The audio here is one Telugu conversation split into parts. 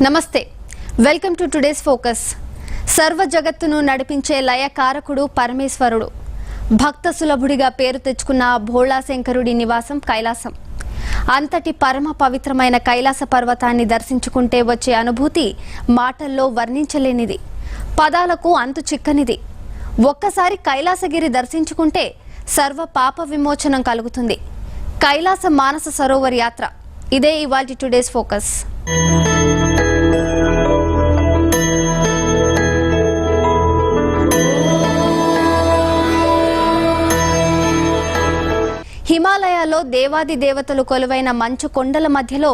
నమస్తే వెల్కమ్ టు టుడేస్ ఫోకస్. సర్వ జగత్తును నడిపించే లయకారకుడు పరమేశ్వరుడు. భక్త సులభుడిగా పేరు తెచ్చుకున్న భోళాశంకరుడి నివాసం కైలాసం. అంతటి పరమ పవిత్రమైన కైలాస పర్వతాన్ని దర్శించుకుంటే వచ్చే అనుభూతి మాటల్లో వర్ణించలేనిది, పదాలకు అంతు చిక్కనిది. ఒక్కసారి కైలాసగిరి దర్శించుకుంటే సర్వ పాప విమోచనం కలుగుతుంది. కైలాస మానస సరోవర్ యాత్ర ఇదే ఇవాల్టి టుడేస్ ఫోకస్. హిమాలయాల్లో దేవాది దేవతలు కొలువైన మంచు కొండల మధ్యలో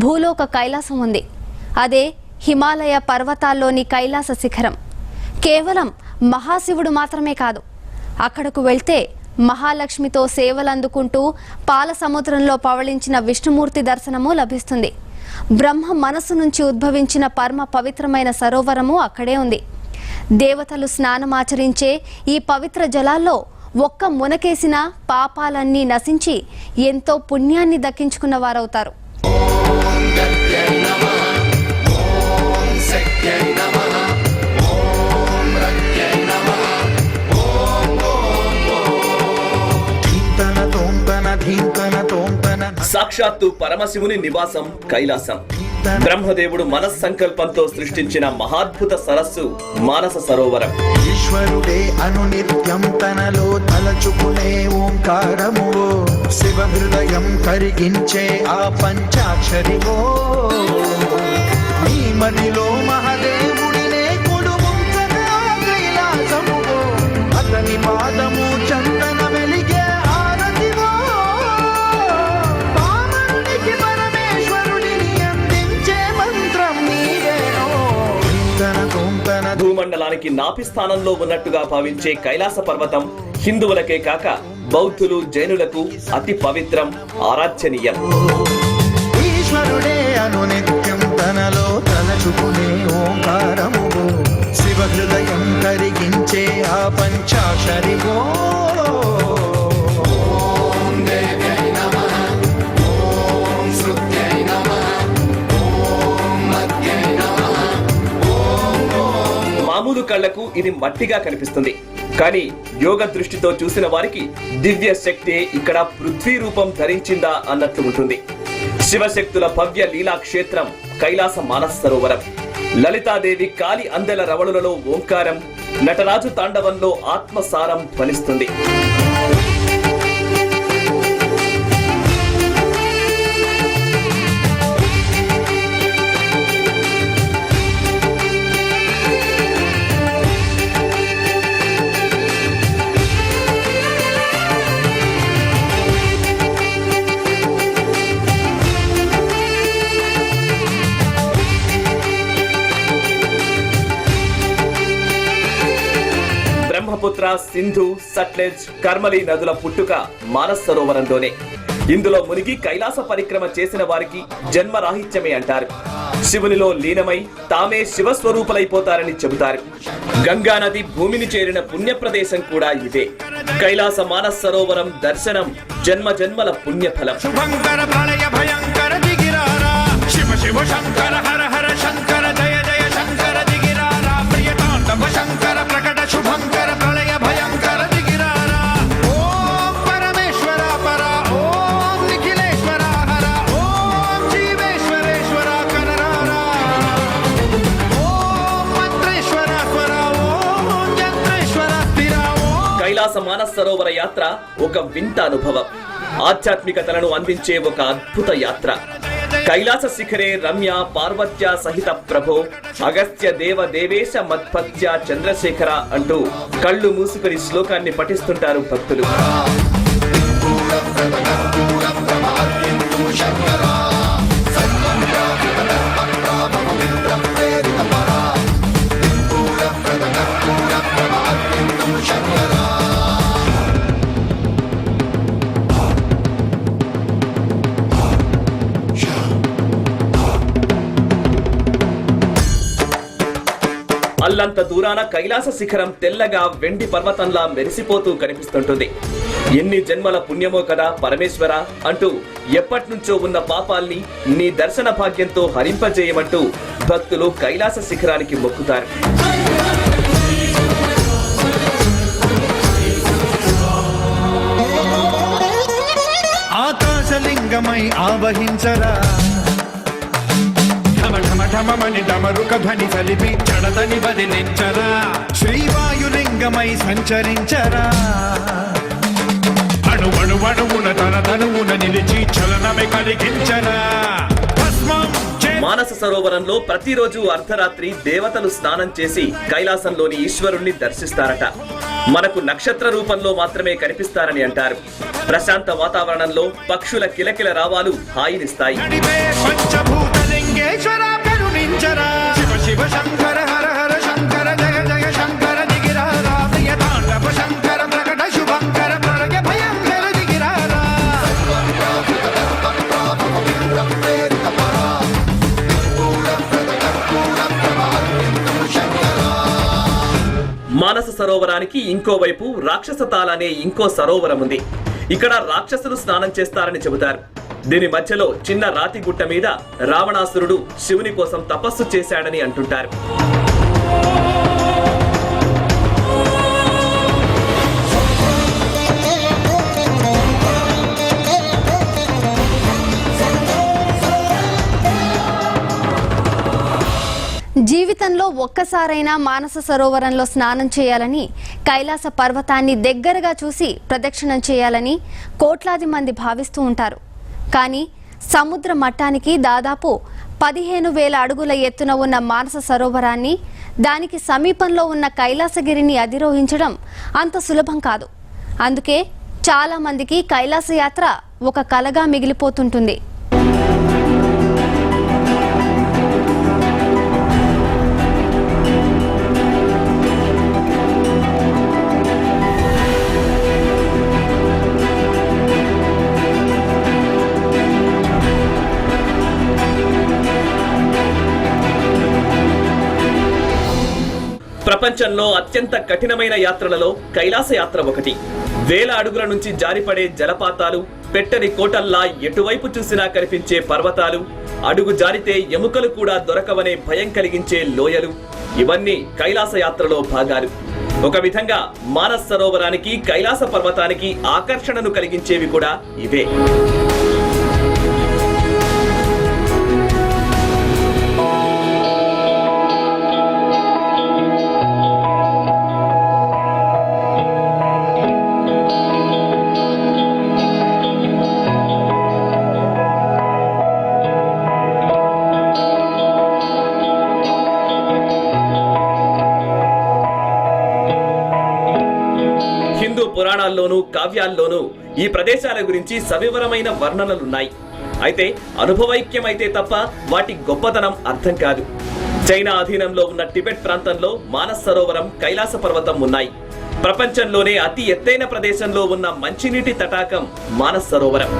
భూలోక కైలాసం ఉంది. అదే హిమాలయ పర్వతాల్లోని కైలాస శిఖరం. కేవలం మహాశివుడు మాత్రమే కాదు, అక్కడకు వెళ్తే మహాలక్ష్మితో సేవలందుకుంటూ పాల సముద్రంలో పవళించిన విష్ణుమూర్తి దర్శనము లభిస్తుంది. బ్రహ్మ మనస్సు నుంచి ఉద్భవించిన పరమ పవిత్రమైన సరోవరము అక్కడే ఉంది. దేవతలు స్నానమాచరించే ఈ పవిత్ర జలాల్లో ఒక్క మునకేసిన పాపాలన్నీ నశించి ఎంతో పుణ్యాన్ని దక్కించుకున్న వారవుతారు. సాక్షాత్తు పరమశివుని నివాసం కైలాసం. బ్రహ్మదేవుడు మనస్సంకల్పంతో సృష్టించిన మహాద్భుత సరస్సు మానస సరోవరం. ఈశ్వరుడే అనునిత్యం తనలో తలచుకునే ఓంకారము, శివ హృదయం కరిగించే ఆ పంచాక్షరివో. నీ మదిలో మహాదేవుడినే కొడుముంచగా కైలాసము, అతని పాదము చందన వెలిగే హారతివో. పామరునికి పరమేశ్వరుడిని అందించే మంత్రం నీవేనో. భూమండలానికి నాభి స్థానంలో ఉన్నట్టుగా భావించే కైలాస పర్వతం హిందువులకే కాక బౌద్ధులు, జైనులకు అతి పవిత్రం, ఆరాధ్యనీయం. ఈశ్వరుడే అనునిత్యం తనలో తలచుకునే ఓంకారము, శివ హృదయం కరిగించే ఆ పంచాక్షరివో. మామూలు కళ్లకు ఇది మట్టిగా కనిపిస్తుంది, కానీ యోగ దృష్టితో చూసిన వారికి దివ్య శక్తి ఇక్కడ పృథ్వీ రూపం ధరించిందా అన్నట్లు ఉంటుంది. శివశక్తుల భవ్య లీలా క్షేత్రం కైలాస మానస సరోవరం. లలితాదేవి కాలి అందెల రవళులలో ఓంకారం, నటరాజు తాండవంలో ఆత్మసారం ధ్వనిస్తుంది. బ్రహ్మపుత్ర, సింధు, సట్లెజ్, కర్మలి నదుల పుట్టుక మానస సరోవరంలోనే. ఇందులో మునిగి కైలాస పరిక్రమ చేసిన వారికి జన్మరాహిత్యమే అంటారు. శివునిలో లీనమై తామే శివస్వరూపులైపోతారని చెబుతారు. గంగా నది భూమిని చేరిన పుణ్యప్రదేశం కూడా ఇదే. కైలాస మానస సరోవరం దర్శనం జన్మ జన్మల పుణ్యఫలం. కైలాస మానస సరోవర యాత్ర ఒక వింత అనుభవం, ఆధ్యాత్మికతలను అందించే ఒక అద్భుత యాత్ర. కైలాస శిఖరే రమ్య పార్వత్య సహిత ప్రభో అగస్త్య దేవ దేవేశ మత్పత్య చంద్రశేఖర అంటూ కళ్ళు మూసుకొని శ్లోకాన్ని పఠిస్తుంటారు భక్తులు. అల్లంత దూరాన కైలాస శిఖరం తెల్లగా వెండి పర్వతంలా మెరిసిపోతూ కనిపిస్తుంటుంది. ఎన్ని జన్మల పుణ్యమో కదా పరమేశ్వర అంటూ ఎప్పటినుంచో ఉన్న పాపాల్ని నీ దర్శన భాగ్యంతో హరింపజేయమంటూ భక్తులు కైలాస శిఖరానికి మొక్కుతారు. ఆకాశలింగమై ఆవహించరా, ఢమఢమఢమని డమరుక ధ్వని కలిపి చడతని బదిలించరా, శ్రీవాయులింగమై సంచరించరా, అణువణువున తన తనువున నిలిచి చలనమే కలిగించరా. మానస సరోవరంలో ప్రతిరోజు అర్ధరాత్రి దేవతలు స్నానం చేసి కైలాసంలోని ఈశ్వరుణ్ణి దర్శిస్తారట. మనకు నక్షత్ర రూపంలో మాత్రమే కనిపిస్తారని అంటారు. ప్రశాంత వాతావరణంలో పక్షుల కిలకిల రావాలు హాయినిస్తాయి. మానస సరోవరానికి ఇంకోవైపు రాక్షస తాల్ అనే ఇంకో సరోవరం ఉంది. ఇక్కడ రాక్షసులు స్నానం చేస్తారని చెబుతారు. దీని మధ్యలో చిన్న రాతి గుట్ట మీద రావణాసురుడు శివుని కోసం తపస్సు చేశాడని అంటుంటారు. జీవితంలో ఒక్కసారైనా మానస సరోవరంలో స్నానం చేయాలని, కైలాస పర్వతాన్ని దగ్గరగా చూసి ప్రదక్షిణం చేయాలని కోట్లాది మంది భావిస్తూ ఉంటారు. కానీ సముద్ర మట్టానికి దాదాపు 15,000 అడుగుల ఎత్తున ఉన్న మానస సరోవరాన్ని, దానికి సమీపంలో ఉన్న కైలాసగిరిని అధిరోహించడం అంత సులభం కాదు. అందుకే చాలా మందికి కైలాస యాత్ర ఒక కలగా మిగిలిపోతుంటుంది. ప్రపంచంలో అత్యంత కఠినమైన యాత్రలలో కైలాస యాత్ర ఒకటి. 1000 అడుగుల నుంచి జారిపడే జలపాతాలు, పెట్టని కోటల్లా ఎటువైపు చూసినా కనిపించే పర్వతాలు, అడుగు జారితే ఎముకలు కూడా దొరకవనే భయం కలిగించే లోయలు, ఇవన్నీ కైలాస యాత్రలో భాగాలు. ఒక విధంగా మానస సరోవరానికి, కైలాస పర్వతానికి ఆకర్షణను కలిగించేవి కూడా ఇవే. పురాణాల్లోనూ కావ్యాల్లోనూ ఈ ప్రదేశాల గురించి సవివరమైన వర్ణనలున్నాయి. అయితే అనుభవైక్యమైతే తప్ప వాటి గొప్పతనం అర్థం కాదు. చైనా అధీనంలో ఉన్న టిబెట్ ప్రాంతంలో మానస సరోవరం, కైలాస పర్వతం ఉన్నాయి. ప్రపంచంలోనే అతి ఎత్తైన ప్రదేశంలో ఉన్న మంచినీటి తటాకం మానస సరోవరం.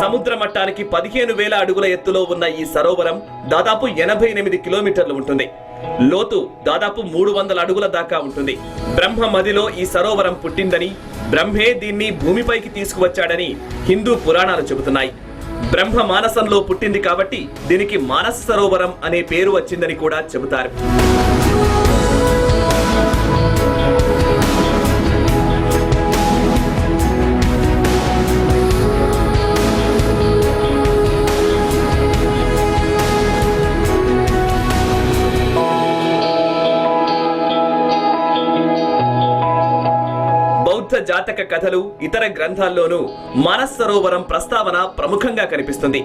సముద్ర మట్టానికి 15,000 అడుగుల ఎత్తులో ఉన్న ఈ సరోవరం దాదాపు 88 కిలోమీటర్లు ఉంటుంది. లోతు దాదాపు 300 అడుగుల దాకా ఉంటుంది. బ్రహ్మ మదిలో ఈ సరోవరం పుట్టిందని, బ్రహ్మే దీన్ని భూమిపైకి తీసుకువచ్చాడని హిందూ పురాణాలు చెబుతున్నాయి. బ్రహ్మ మానసంలో పుట్టింది కాబట్టి దీనికి మానస సరోవరం అనే పేరు వచ్చిందని కూడా చెబుతారు. జాతక కథలు, ఇతర గ్రంథాల్లోనూ మానస సరోవరం ప్రస్తావన ప్రముఖంగా కనిపిస్తుంది.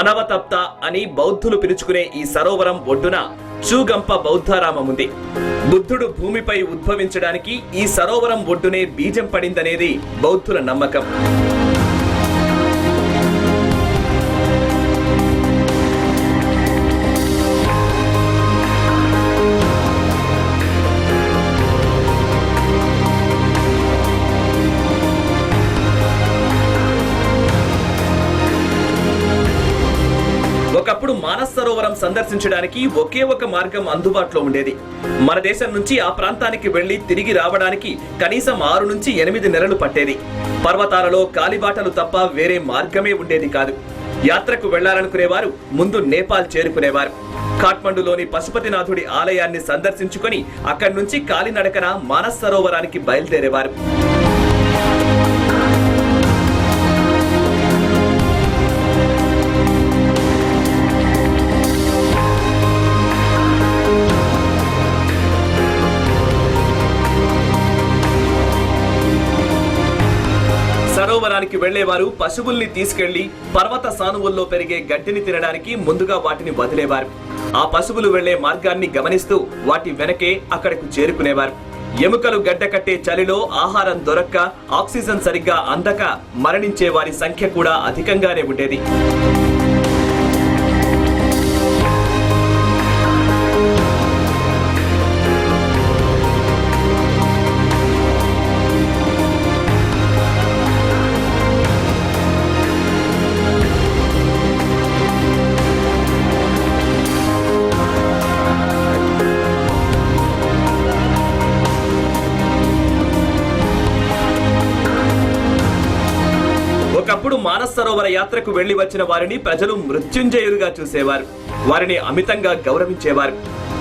అనవతప్త అని బౌద్ధులు పిలుచుకునే ఈ సరోవరం ఒడ్డున షూగంప బౌద్ధారామం ఉంది. బుద్ధుడు భూమిపై ఉద్భవించడానికి ఈ సరోవరం ఒడ్డునే బీజం పడిందనేది బౌద్ధుల నమ్మకం. ఒకప్పుడు మానస్ సరోవరం సందర్శించడానికి ఒకే ఒక మార్గం అందుబాటులో ఉండేది. మన దేశం నుంచి ఆ ప్రాంతానికి వెళ్లి తిరిగి రావడానికి కనీసం 6 నుంచి 8 నెలలు పట్టేది. పర్వతాలలో కాలిబాటలు తప్ప వేరే మార్గమే ఉండేది కాదు. యాత్రకు వెళ్లాలనుకునేవారు ముందు నేపాల్ చేరుకునేవారు. ఖాట్మండులోని పశుపతినాథుడి ఆలయాన్ని సందర్శించుకొని అక్కడి నుంచి కాలినడకన మానస్ సరోవరానికి బయలుదేరేవారు. సరోవరానికి వెళ్లేవారు పశువుల్ని తీసుకెళ్లి పర్వత సానువుల్లో పెరిగే గడ్డిని తినడానికి ముందుగా వాటిని వదిలేవారు. ఆ పశువులు వెళ్లే మార్గాన్ని గమనిస్తూ వాటి వెనకే అక్కడకు చేరుకునేవారు. ఎముకలు గడ్డకట్టే చలిలో ఆహారం దొరక్క, ఆక్సిజన్ సరిగ్గా అందక మరణించే వారి సంఖ్య కూడా అధికంగానే ఉండేది. ఒకప్పుడు మానస్ సరోవర యాత్రకు వెళ్లి వచ్చిన వారిని ప్రజలు మృత్యుంజయులుగా చూసేవారు. వారిని అమితంగా గౌరవించేవారు.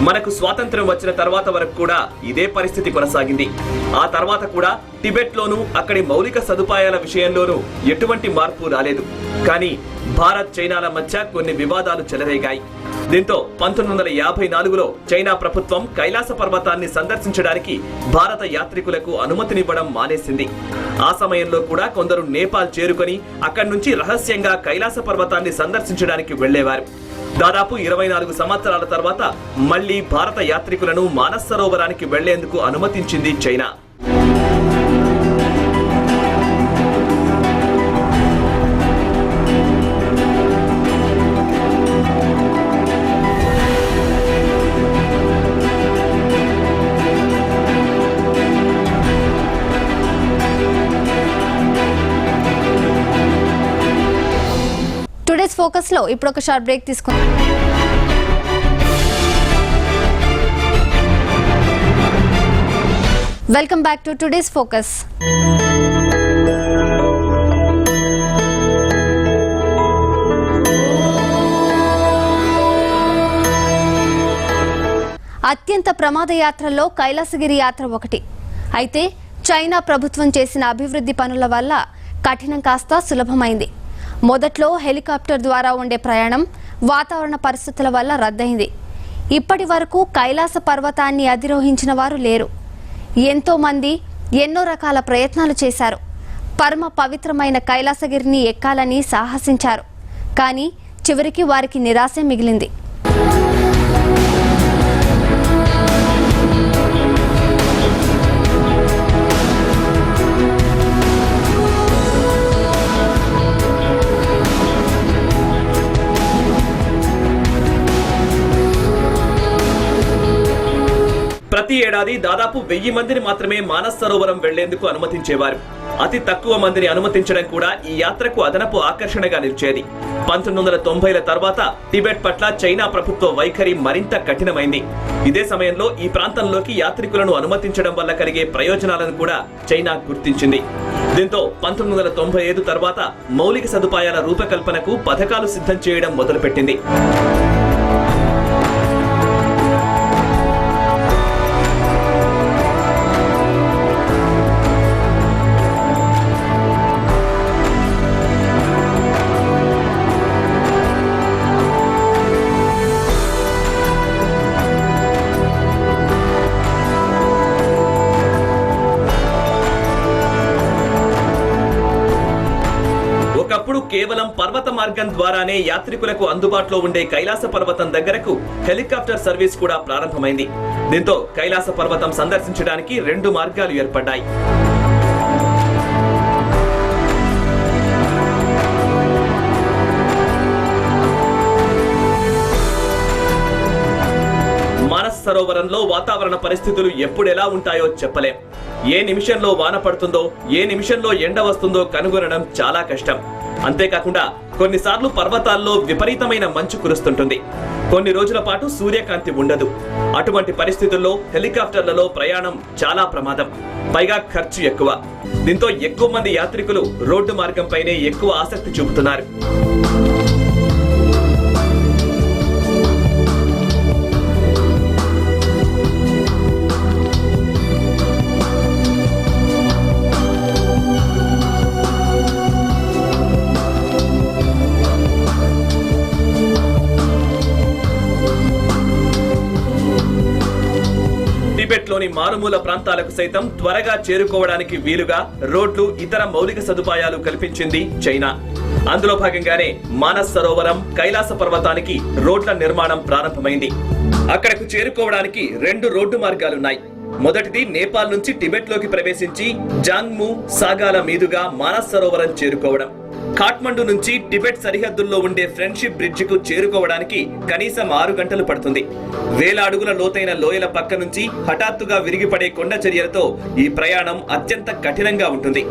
మనకు స్వాతంత్ర్యం వచ్చిన తర్వాత వరకు కూడా ఇదే పరిస్థితి కొనసాగింది. ఆ తర్వాత కూడా టిబెట్ లోనూ అక్కడి మౌలిక సదుపాయాల విషయంలోనూ ఎటువంటి మార్పు రాలేదు. కానీ భారత్ చైనాల మధ్య కొన్ని వివాదాలు చెలరేగాయి. దీంతో 1954లో చైనా ప్రభుత్వం కైలాస పర్వతాన్ని సందర్శించడానికి భారత యాత్రికులకు అనుమతినివ్వడం మానేసింది. ఆ సమయంలో కూడా కొందరు నేపాల్ చేరుకొని అక్కడి నుంచి రహస్యంగా కైలాస పర్వతాన్ని సందర్శించడానికి వెళ్లేవారు. దాదాపు 24 సంవత్సరాల తర్వాత మళ్లీ భారత యాత్రికులను మానస్ సరోవరానికి వెళ్లేందుకు అనుమతించింది చైనా. టుడేస్ ఫోకస్ లో ఇప్పుడు ఒక షార్ట్ బ్రేక్ తీసుకుందాం. Welcome back to today's focus. అత్యంత ప్రమాద యాత్రల్లో కైలాసగిరి యాత్ర ఒకటి. అయితే చైనా ప్రభుత్వం చేసిన అభివృద్ధి పనుల వల్ల కఠినం కాస్త సులభమైంది. మొదట్లో హెలికాప్టర్ ద్వారా ఉండే ప్రయాణం వాతావరణ పరిస్థితుల వల్ల రద్దయింది. ఇప్పటి వరకు కైలాస పర్వతాన్ని అధిరోహించిన వారు లేరు. ఎంతో మంది ఎన్నో రకాల ప్రయత్నాలు చేశారు. పరమ పవిత్రమైన కైలాసగిరిని ఎక్కాలని సాహసించారు. కానీ చివరికి వారికి నిరాశే మిగిలింది. ప్రతి ఏడాది దాదాపు 1000 మందిని మాత్రమే మానస్ సరోవరం వెళ్లేందుకు అనుమతించేవారు. అతి తక్కువ మందిని అనుమతించడం కూడా ఈ యాత్రకు అదనపు ఆకర్షణగా నిలిచేది. 1990ల తర్వాత టిబెట్ పట్ల చైనా ప్రభుత్వ వైఖరి మరింత కఠినమైంది. ఇదే సమయంలో ఈ ప్రాంతంలోకి యాత్రికులను అనుమతించడం వల్ల కలిగే ప్రయోజనాలను కూడా చైనా గుర్తించింది. దీంతో 1995 తర్వాత మౌలిక సదుపాయాల రూపకల్పనకు పథకాలు సిద్ధం చేయడం మొదలుపెట్టింది. కేవలం కేవలం పర్వత మార్గం ద్వారానే యాత్రికులకు అందుబాటులో ఉండే కైలాస పర్వతం దగ్గరకు హెలికాప్టర్ సర్వీస్ కూడా ప్రారంభమైంది. దీంతో కైలాస పర్వతం సందర్శించడానికి 2 మార్గాలు ఏర్పడ్డాయి. మానస సరోవరంలో వాతావరణ పరిస్థితులు ఎప్పుడెలా ఉంటాయో చెప్పలేం. ఏ నిమిషంలో వాన పడుతుందో, ఏ నిమిషంలో ఎండ వస్తుందో కనుగొనడం చాలా కష్టం. అంతేకాకుండా కొన్నిసార్లు పర్వతాల్లో విపరీతమైన మంచు కురుస్తుంటుంది. కొన్ని రోజుల పాటు సూర్యకాంతి ఉండదు. అటువంటి పరిస్థితుల్లో హెలికాప్టర్లలో ప్రయాణం చాలా ప్రమాదం. పైగా ఖర్చు ఎక్కువ. దీంతో ఎక్కువ మంది యాత్రికులు రోడ్డు మార్గంపైనే ఎక్కువ ఆసక్తి చూపుతున్నారు. టిబెట్లోని మారుమూల ప్రాంతాలకు సైతం త్వరగా చేరుకోవడానికి వీలుగా రోడ్లు, ఇతర మౌలిక సదుపాయాలు కల్పించింది చైనా. అందులో భాగంగానే మానస్ సరోవరం, కైలాస పర్వతానికి రోడ్ల నిర్మాణం ప్రారంభమైంది. అక్కడకు చేరుకోవడానికి 2 రోడ్డు మార్గాలున్నాయి. మొదటిది నేపాల్ నుంచి టిబెట్లోకి ప్రవేశించి జాంగ్ము, సాగాల మీదుగా మానస్ సరోవరం చేరుకోవడం. ఖాట్మండు నుంచి టిబెట్ సరిహద్దుల్లో ఉండే ఫ్రెండ్షిప్ బ్రిడ్జ్ కు చేరుకోవడానికి కనీసం 6 గంటలు పడుతుంది. వేల అడుగుల లోతైన లోయల పక్క నుంచి హఠాత్తుగా విరిగిపడే కొండ చర్యలతో ఈ ప్రయాణం అత్యంత కఠినంగా ఉంటుంది.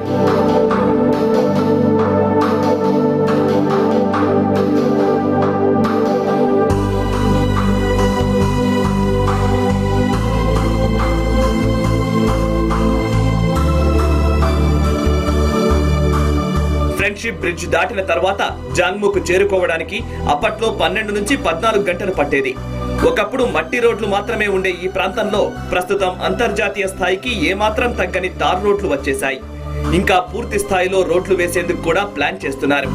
ఫ్రెండ్షిప్ బ్రిడ్జ్ దాటిన తర్వాత జాంగ్ముకు చేరుకోవడానికి అప్పట్లో 12 నుంచి 14 గంటలు పట్టేది. ఒకప్పుడు మట్టి రోడ్లు మాత్రమే ఉండే ఈ ప్రాంతంలో ప్రస్తుతం అంతర్జాతీయ స్థాయికి ఏమాత్రం తగ్గని తార్ రోడ్లు వచ్చేశాయి. ఇంకా పూర్తి స్థాయిలో రోడ్లు వేసేందుకు కూడా ప్లాన్ చేస్తున్నారు.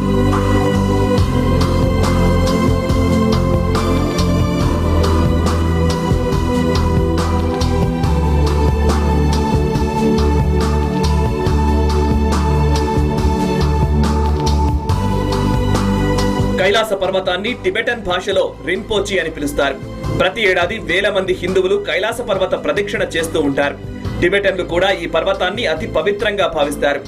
కైలాస పర్వతాన్ని టిబెటన్ భాషలో రింపోచి అని పిలుస్తారు. ప్రతి ఏడాది వేల మంది హిందువులు కైలాస పర్వత ప్రదక్షిణ చేస్తూ ఉంటారు. టిబెటన్లు కూడా ఈ పర్వతాన్ని అతి పవిత్రంగా భావిస్తారు.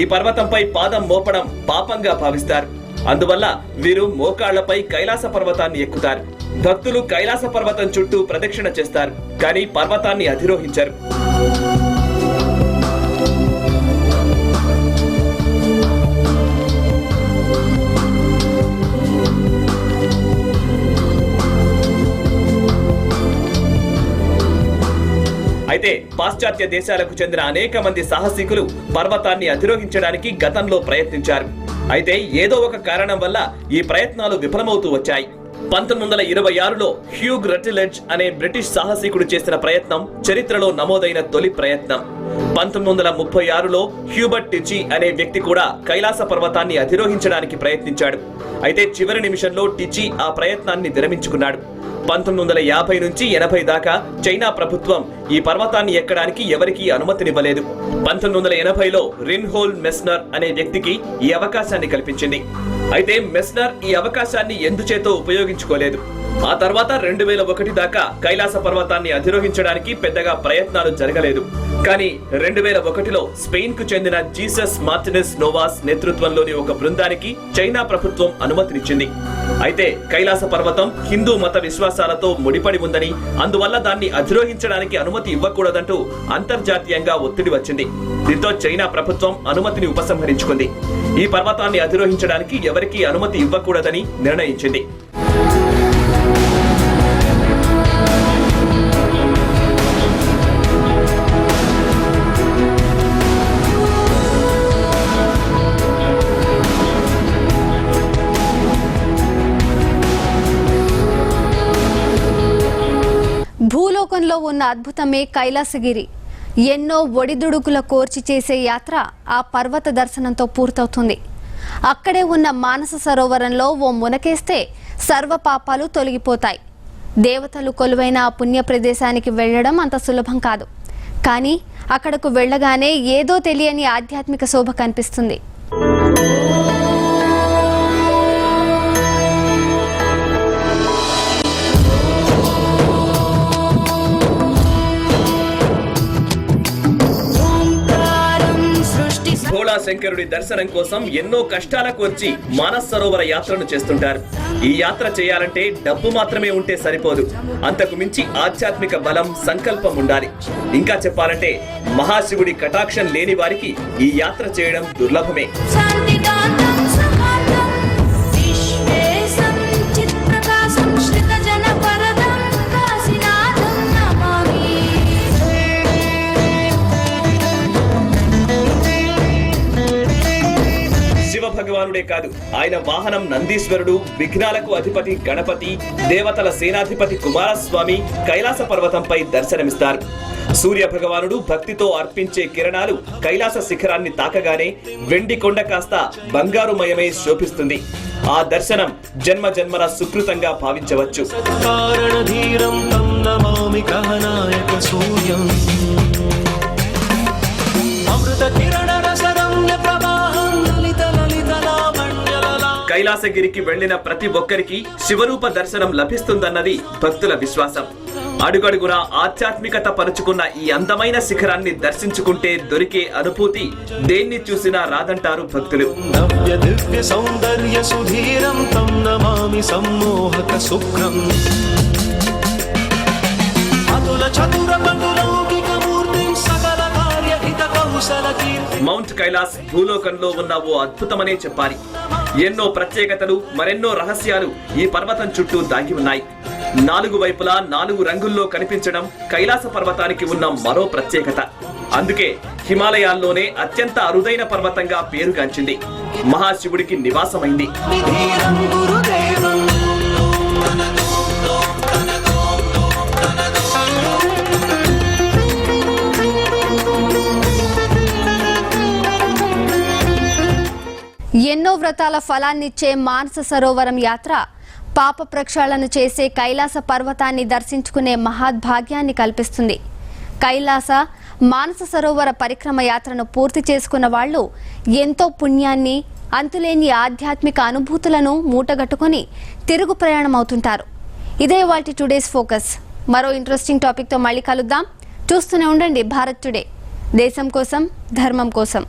ఈ పర్వతంపై పాదం మోపడం పాపంగా భావిస్తారు. అందువల్ల వీరు మోకాళ్లపై కైలాస పర్వతాన్ని ఎక్కుతారు. భక్తులు కైలాస పర్వతం చుట్టూ ప్రదక్షిణ చేస్తారు, కానీ పర్వతాన్ని అధిరోహించరు. అయితే పాశ్చాత్య దేశాలకు చెందిన అనేక మంది సాహసికులు పర్వతాన్ని అధిరోహించడానికి గతంలో ప్రయత్నించారు. అయితే ఏదో ఒక కారణం వల్ల ఈ ప్రయత్నాలు విఫలమవుతూ వచ్చాయి. 1926లో హ్యూగ్ రటిలెడ్జ్ అనే బ్రిటిష్ సాహసికుడు చేసిన ప్రయత్నం చరిత్రలో నమోదైన తొలి ప్రయత్నం. 1936లో హ్యూబర్ట్ టిచి అనే వ్యక్తి కూడా కైలాస పర్వతాన్ని అధిరోహించడానికి ప్రయత్నించాడు. అయితే చివరి నిమిషంలో టిచి ఆ ప్రయత్నాన్ని విరమించుకున్నాడు. 1950 నుంచి 80 దాకా చైనా ప్రభుత్వం ఈ పర్వతాన్ని ఎక్కడానికి ఎవరికీ అనుమతినివ్వలేదు. 1980లో రిన్హోల్ మెస్నర్ అనే వ్యక్తికి ఈ అవకాశాన్ని కల్పించింది. అయితే మెస్నర్ ఈ అవకాశాన్ని ఎందుచేతో ఉపయోగించుకోలేదు. ఆ తర్వాత 2001 దాకా కైలాస పర్వతాన్ని అధిరోహించడానికి పెద్దగా ప్రయత్నాలు జరగలేదు. కానీ 2001లో స్పెయిన్ కు చెందిన జీసస్ మార్టినెస్ నోవాస్ నేతృత్వంలోని ఒక బృందానికి చైనా ప్రభుత్వం అనుమతినిచ్చింది. అయితే కైలాస పర్వతం హిందూ మత విశ్వాసాలతో ముడిపడి ఉందని, అందువల్ల దాన్ని అధిరోహించడానికి అనుమతి ఇవ్వకూడదంటూ అంతర్జాతీయంగా ఒత్తిడి వచ్చింది. దీంతో చైనా ప్రభుత్వం అనుమతిని ఉపసంహరించుకుంది. ఈ పర్వతాన్ని అధిరోహించడానికి ఎవరికీ అనుమతి ఇవ్వకూడదని నిర్ణయించింది. భూలోకంలో ఉన్న అద్భుతమే కైలాసగిరి. ఎన్నో ఒడిదుడుకుల కోర్చి చేసే యాత్ర ఆ పర్వత దర్శనంతో పూర్తవుతుంది. అక్కడే ఉన్న మానస సరోవరంలో ఓ మునకేస్తే సర్వ పాపాలు తొలగిపోతాయి. దేవతలు కొలువైన ఆ పుణ్య ప్రదేశానికి వెళ్లడం అంత సులభం కాదు. కానీ అక్కడకు వెళ్లగానే ఏదో తెలియని ఆధ్యాత్మిక శోభ కనిపిస్తుంది. భోళాశంకరుడి దర్శనం కోసం ఎన్నో కష్టాలకు వచ్చి మానస్ సరోవర యాత్రను చేస్తుంటారు. ఈ యాత్ర చేయాలంటే డబ్బు మాత్రమే ఉంటే సరిపోదు, అంతకు మించి ఆధ్యాత్మిక బలం, సంకల్పం ఉండాలి. ఇంకా చెప్పాలంటే మహాశివుడి కటాక్షం లేని వారికి ఈ యాత్ర చేయడం దుర్లభమే. శివ భగవానుడే కాదు, ఆయన వాహనం నందీశ్వరుడు, విఘ్నాలకు అధిపతి గణపతి, దేవతల సేనాధిపతి కుమారస్వామి కైలాస పర్వతంపై దర్శనమిస్తారు. సూర్య భగవానుడు భక్తితో అర్పించే కిరణాలు కైలాస శిఖరాన్ని తాకగానే వెండి కొండ కాస్త బంగారుమయమై శోభిస్తుంది. ఆ దర్శనం జన్మ జన్మల సుకృతంగా భావించవచ్చు. కైలాసగిరికి వెళ్లిన ప్రతి ఒక్కరికి శివరూప దర్శనం లభిస్తుందన్నది భక్తుల విశ్వాసం. అడుగడుగునా ఆధ్యాత్మికత పరుచుకున్న ఈ అందమైన శిఖరాన్ని దర్శించుకుంటే దొరికే అనుభూతి దేన్ని చూసినా రాదంటారు భక్తులు. మౌంట్ కైలాస్ భూలోకంలో ఉన్న ఓ అద్భుతమనే చెప్పాలి. ఎన్నో ప్రత్యేకతలు, మరెన్నో రహస్యాలు ఈ పర్వతం చుట్టూ దాగి ఉన్నాయి. 4 వైపులా 4 రంగుల్లో కనిపించడం కైలాస పర్వతానికి ఉన్న మరో ప్రత్యేకత. అందుకే హిమాలయాల్లోనే అత్యంత అరుదైన పర్వతంగా పేరుగాంచింది, మహాశివుడికి నివాసమైంది. ఎన్నో వ్రతాల ఫలాన్నిచ్చే మానస సరోవరం యాత్ర, పాప ప్రక్షాళన చేసే కైలాస పర్వతాన్ని దర్శించుకునే మహాద్భాగ్యాన్ని కల్పిస్తుంది. కైలాస మానస సరోవర పరిక్రమ యాత్రను పూర్తి చేసుకున్న వాళ్ళు ఎంతో పుణ్యాన్ని, అంతులేని ఆధ్యాత్మిక అనుభూతులను మూటగట్టుకుని తిరుగు ప్రయాణం అవుతుంటారు. ఇదే వాటి టుడేస్ ఫోకస్. మరో ఇంట్రెస్టింగ్ టాపిక్తో మళ్ళీ కలుద్దాం. చూస్తూనే ఉండండి భారత్ టుడే, దేశం కోసం, ధర్మం కోసం.